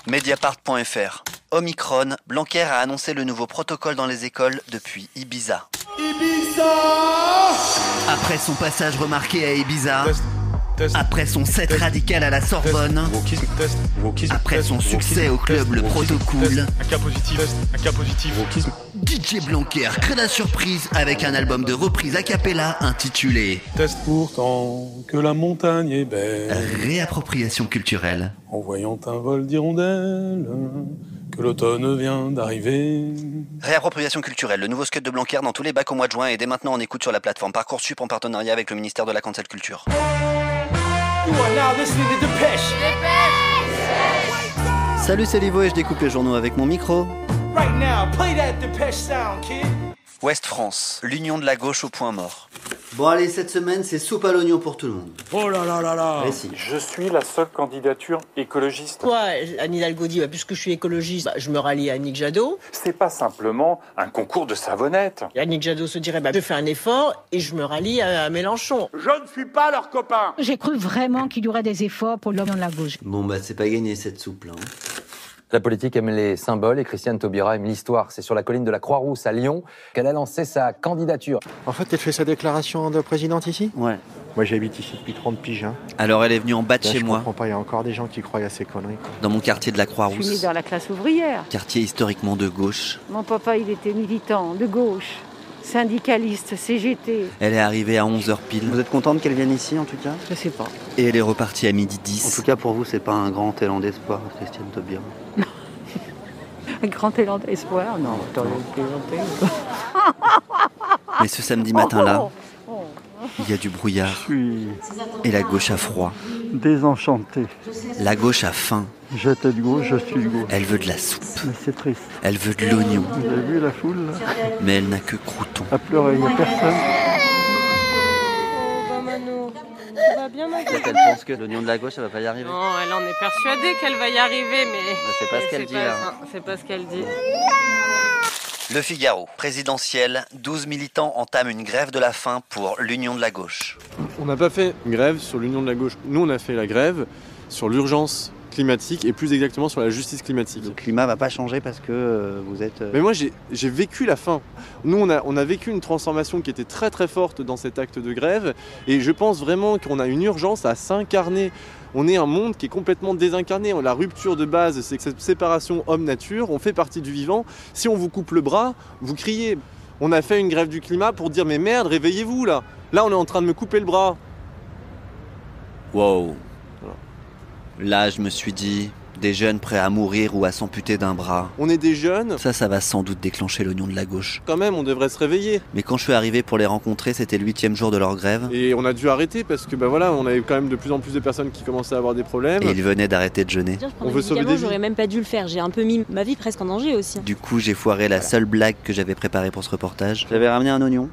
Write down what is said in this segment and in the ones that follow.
Mediapart.fr. Omicron, Blanquer a annoncé le nouveau protocole dans les écoles depuis Ibiza. Après son passage remarqué à Ibiza, après son set radical à la Sorbonne, après son succès au club Le Protocool, un cas positif, DJ Blanquer crée la surprise avec un album de reprise a cappella intitulé Pourtant que la montagne est belle, Réappropriation culturelle. en voyant un vol d'hirondelles, que l'automne vient d'arriver. Réappropriation culturelle, le nouveau skate de Blanquer dans tous les bacs au mois de juin et dès maintenant en écoute sur la plateforme Parcoursup en partenariat avec le ministère de la Cancel Culture. Salut, c'est Livo et je découpe les journaux avec mon micro. Ouest France, l'union de la gauche au point mort. Bon allez, cette semaine, c'est soupe à l'oignon pour tout le monde. Oh là là là là. Si. Je suis la seule candidature écologiste. Quoi, Anne Hidalgo dit, puisque je suis écologiste, je me rallie à Annick Jadot. C'est pas simplement un concours de savonnette. Et Annick Jadot se dirait, je fais un effort et je me rallie à Mélenchon. Je ne suis pas leur copain. J'ai cru vraiment qu'il y aurait des efforts pour l'homme de la gauche. Bon c'est pas gagné cette soupe là. La politique aime les symboles et Christiane Taubira aime l'histoire. C'est sur la colline de la Croix-Rousse à Lyon qu'elle a lancé sa candidature. En fait, elle fait sa déclaration de présidente ici ? Ouais. Moi, j'habite ici depuis 30 piges. Alors elle est venue en bas de chez moi, Je comprends pas, il y a encore des gens qui croient à ces conneries. dans mon quartier de la Je suis Croix-Rousse. née dans la classe ouvrière. Quartier historiquement de gauche. Mon papa, il était militant de gauche, syndicaliste, CGT. Elle est arrivée à 11h pile. Vous êtes contente qu'elle vienne ici en tout cas ? Je sais pas. Et elle est repartie à 12h10. En tout cas pour vous, c'est pas un grand élan d'espoir, Christiane Taubira. Un grand élan d'espoir. Non, t'aurais plaisanté. Mais ce samedi matin-là, il y a du brouillard. Et la gauche a froid. Désenchanté. La gauche a faim. J'étais de gauche, je suis de gauche. Elle veut de la soupe. Mais c'est triste. Elle veut de l'oignon. Vous avez vu la foule là ? Mais elle n'a que crouton. À pleurer, il n'y a personne. Elle pense que l'oignon de la gauche, ça va pas y arriver. Non, elle en est persuadée qu'elle va y arriver, mais... c'est pas ce qu'elle dit là. C'est pas ce qu'elle dit. Le Figaro, présidentiel, 12 militants entament une grève de la faim pour l'union de la gauche. On n'a pas fait une grève sur l'union de la gauche. Nous, on a fait la grève sur l'urgence climatique et plus exactement sur la justice climatique. Le climat va pas changer parce que vous êtes... Mais moi, j'ai vécu la faim. Nous, on a vécu une transformation qui était très très forte dans cet acte de grève et je pense vraiment qu'on a une urgence à s'incarner. On est un monde qui est complètement désincarné. La rupture de base, c'est que cette séparation homme-nature, on fait partie du vivant. Si on vous coupe le bras, vous criez. On a fait une grève du climat pour dire mais merde, réveillez-vous là. Là, on est en train de me couper le bras. Wow. Là, je me suis dit, des jeunes prêts à mourir ou à s'amputer d'un bras. On est des jeunes. Ça va sans doute déclencher l'oignon de la gauche. Quand même, on devrait se réveiller. Mais quand je suis arrivé pour les rencontrer, c'était le 8e jour de leur grève. Et on a dû arrêter parce que on avait quand même de plus en plus de personnes qui commençaient à avoir des problèmes. Et ils venaient d'arrêter de jeûner. On veut sauver des vies. J'aurais même pas dû le faire. J'ai un peu mis ma vie presque en danger aussi. Du coup, j'ai foiré la seule blague que j'avais préparée pour ce reportage. J'avais ramené un oignon.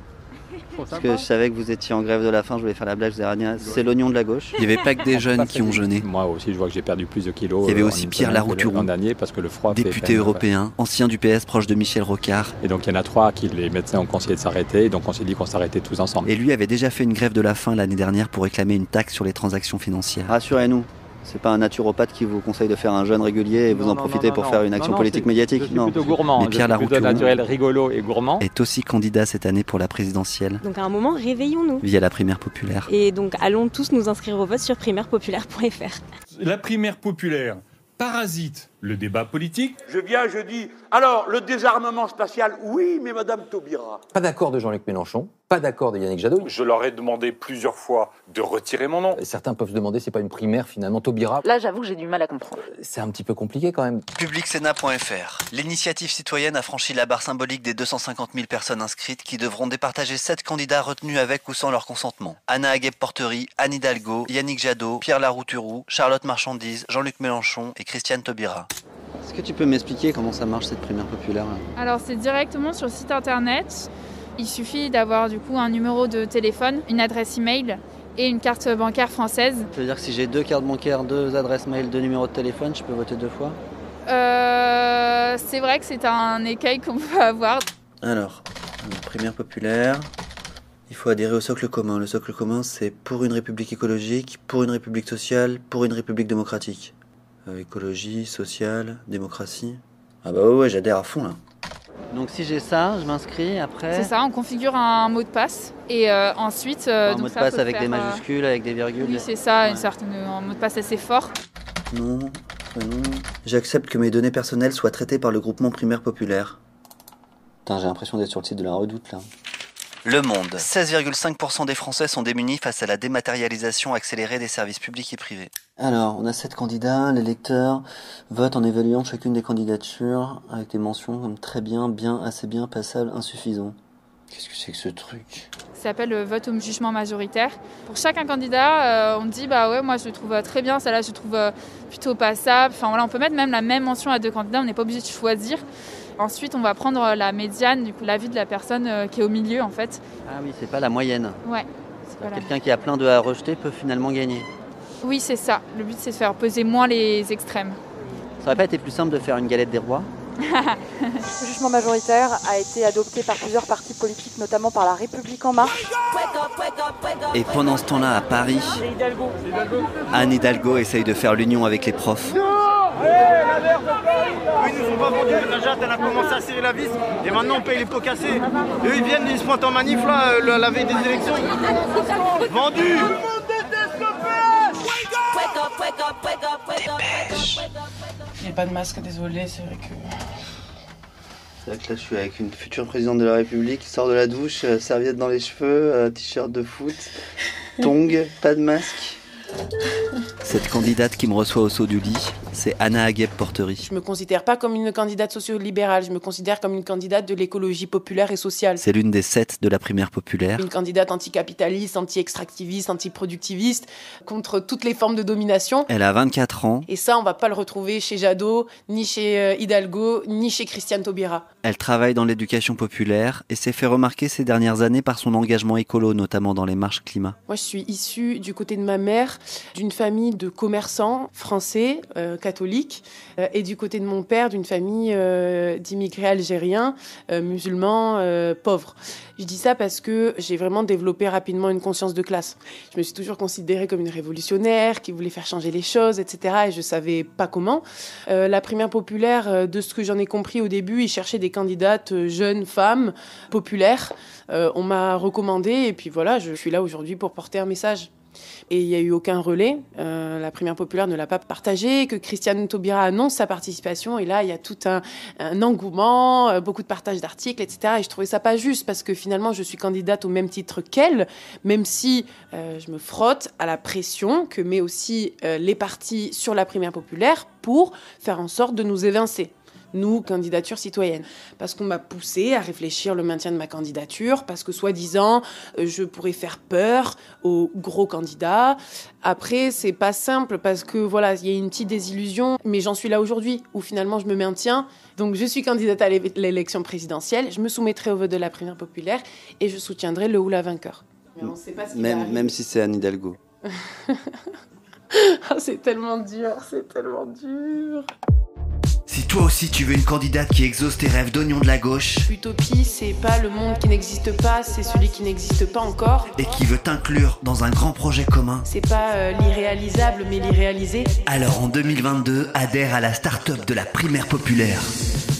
Parce que je savais que vous étiez en grève de la faim, je voulais faire la blague, je vous ai ramené c'est l'oignon de la gauche. Il n'y avait pas que des jeunes qui ont jeûné. Moi aussi, je vois que j'ai perdu plus de kilos. Il y avait aussi Pierre Larouturou, parce que le froid député européen, ancien du PS proche de Michel Rocard. Et donc il y en a 3 qui les médecins ont conseillé de s'arrêter, donc on s'est dit qu'on s'arrêtait tous ensemble. Et lui avait déjà fait une grève de la faim l'année dernière pour réclamer une taxe sur les transactions financières. Rassurez-nous, c'est pas un naturopathe qui vous conseille de faire un jeûne régulier et vous en profitez pour faire une action politique médiatique. Je suis plutôt gourmand. Mais Pierre Larouturou naturel, rigolo et gourmand. est aussi candidat cette année pour la présidentielle. Donc à un moment, réveillons-nous. Via la primaire populaire. Et donc allons tous nous inscrire au vote sur primairePopulaire.fr. La primaire populaire parasite le débat politique. Je dis, alors le désarmement spatial, oui, mais Madame Taubira. Pas d'accord de Jean-Luc Mélenchon, pas d'accord de Yannick Jadot. Je leur ai demandé plusieurs fois de retirer mon nom. Certains peuvent se demander, c'est pas une primaire finalement Taubira. Là, j'avoue que j'ai du mal à comprendre. C'est un petit peu compliqué quand même. Publicsénat.fr. L'initiative citoyenne a franchi la barre symbolique des 250 000 personnes inscrites qui devront départager 7 candidats retenus avec ou sans leur consentement. Anna Agueb-Portery, Anne Hidalgo, Yannick Jadot, Pierre Larouturou, Charlotte Marchandise, Jean-Luc Mélenchon et Christiane Taubira. Est-ce que tu peux m'expliquer comment ça marche cette primaire populaire là ? Alors c'est directement sur le site internet. Il suffit d'avoir du coup un numéro de téléphone, une adresse email et une carte bancaire française. Ça veut dire que si j'ai 2 cartes bancaires, 2 adresses mail, 2 numéros de téléphone, je peux voter 2 fois ? C'est vrai que c'est un écueil qu'on peut avoir. Alors, primaire populaire, il faut adhérer au socle commun. Le socle commun, c'est pour une république écologique, pour une république sociale, pour une république démocratique. Écologie, social, démocratie. Ah bah ouais, j'adhère à fond là. Donc si j'ai ça, je m'inscris après. C'est ça, on configure un mot de passe et ensuite... un donc mot de ça passe peut avec des faire, majuscules, avec des virgules. Oui, c'est ça, un mot de passe assez fort. Non, prénom. J'accepte que mes données personnelles soient traitées par le groupement primaire populaire. Putain, j'ai l'impression d'être sur le site de la Redoute là. Le Monde. 16,5% des Français sont démunis face à la dématérialisation accélérée des services publics et privés. Alors, on a 7 candidats, les lecteurs votent en évaluant chacune des candidatures avec des mentions comme très bien, bien, assez bien, passable, insuffisant. Qu'est-ce que c'est que ce truc ? Ça s'appelle le vote au jugement majoritaire. Pour chacun candidat, on dit bah ouais, moi je le trouve très bien, celle-là je le trouve plutôt passable. Enfin voilà, on peut mettre même la même mention à 2 candidats, on n'est pas obligé de choisir. Ensuite, on va prendre la médiane, du coup l'avis de la personne qui est au milieu en fait. Ah oui, c'est pas la moyenne. Ouais. Quelqu'un qui a plein de à rejeter peut finalement gagner. Oui, c'est ça. Le but c'est de faire peser moins les extrêmes. Ça aurait pas été plus simple de faire une galette des rois ? Le jugement majoritaire a été adopté par plusieurs partis politiques, notamment par La République En Marche. Et pendant ce temps-là, à Paris, Anne Hidalgo essaye de faire l'union avec les profs. Ils nous ont pas vendu, la jatte elle a commencé à serrer la vis et maintenant on paye les pots cassés. Et eux ils viennent, ils se pointent en manif là, la veille des élections. Vendu. Il n'y a pas de masque, désolé, c'est vrai que... C'est vrai que là je suis avec une future présidente de la République qui sort de la douche, serviette dans les cheveux, t-shirt de foot, tongs, pas de masque. Cette candidate qui me reçoit au saut du lit, c'est Anna Agueb-Portery. Je me considère pas comme une candidate socio-libérale, je me considère comme une candidate de l'écologie populaire et sociale. C'est l'une des 7 de la primaire populaire. Une candidate anticapitaliste, anti-extractiviste, anti-productiviste, contre toutes les formes de domination. Elle a 24 ans. Et ça, on va pas le retrouver chez Jadot, ni chez Hidalgo, ni chez Christiane Taubira. Elle travaille dans l'éducation populaire et s'est fait remarquer ces dernières années par son engagement écolo, notamment dans les marches climat. Moi, je suis issue du côté de ma mère d'une famille de commerçants français, catholiques, et du côté de mon père d'une famille d'immigrés algériens, musulmans, pauvres. Je dis ça parce que j'ai vraiment développé rapidement une conscience de classe. Je me suis toujours considérée comme une révolutionnaire qui voulait faire changer les choses, etc. Et je savais pas comment. La primaire populaire, de ce que j'en ai compris au début, ils cherchaient des candidates jeunes femmes populaires. On m'a recommandé et puis voilà, je suis là aujourd'hui pour porter un message. Et il n'y a eu aucun relais. La primaire populaire ne l'a pas partagé, que Christiane Taubira annonce sa participation. Et là, il y a tout un engouement, beaucoup de partage d'articles, etc. Et je trouvais ça pas juste parce que finalement, je suis candidate au même titre qu'elle, même si je me frotte à la pression que met aussi les partis sur la primaire populaire pour faire en sorte de nous évincer. Nous, candidature citoyenne. Parce qu'on m'a poussé à réfléchir le maintien de ma candidature, parce que soi-disant, je pourrais faire peur aux gros candidats. Après, c'est pas simple, parce que voilà, il y a une petite désillusion, mais j'en suis là aujourd'hui, où finalement je me maintiens. Donc je suis candidate à l'élection présidentielle, je me soumettrai au vote de la primaire populaire, et je soutiendrai le ou la vainqueur. Mais on sait pas ce qui va arriver. Même si c'est Anne Hidalgo. C'est tellement dur, c'est tellement dur. Si toi aussi tu veux une candidate qui exauce tes rêves d'oignon de la gauche, l'utopie, c'est pas le monde qui n'existe pas, c'est celui qui n'existe pas encore. Et qui veut t'inclure dans un grand projet commun, c'est pas l'irréalisable, mais l'irréalisé. Alors en 2022, adhère à la start-up de la primaire populaire.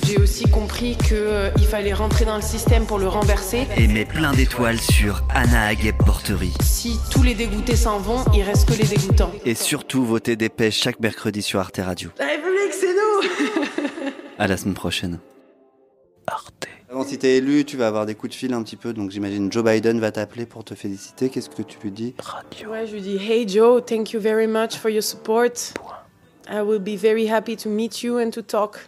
J'ai aussi compris qu'il fallait rentrer dans le système pour le renverser. Et mets plein d'étoiles sur Anna Agueb-Portery. Si tous les dégoûtés s'en vont, il reste que les dégoûtants. Et surtout, votez Dépêche chaque mercredi sur Arte Radio. La République, c'est nous. À la semaine prochaine. Arte. Avant, si t'es élu, tu vas avoir des coups de fil un petit peu, donc j'imagine Joe Biden va t'appeler pour te féliciter. Qu'est-ce que tu lui dis ? Radio. Ouais, je lui dis « Hey Joe, thank you very much for your support. I will be very happy to meet you and to talk. »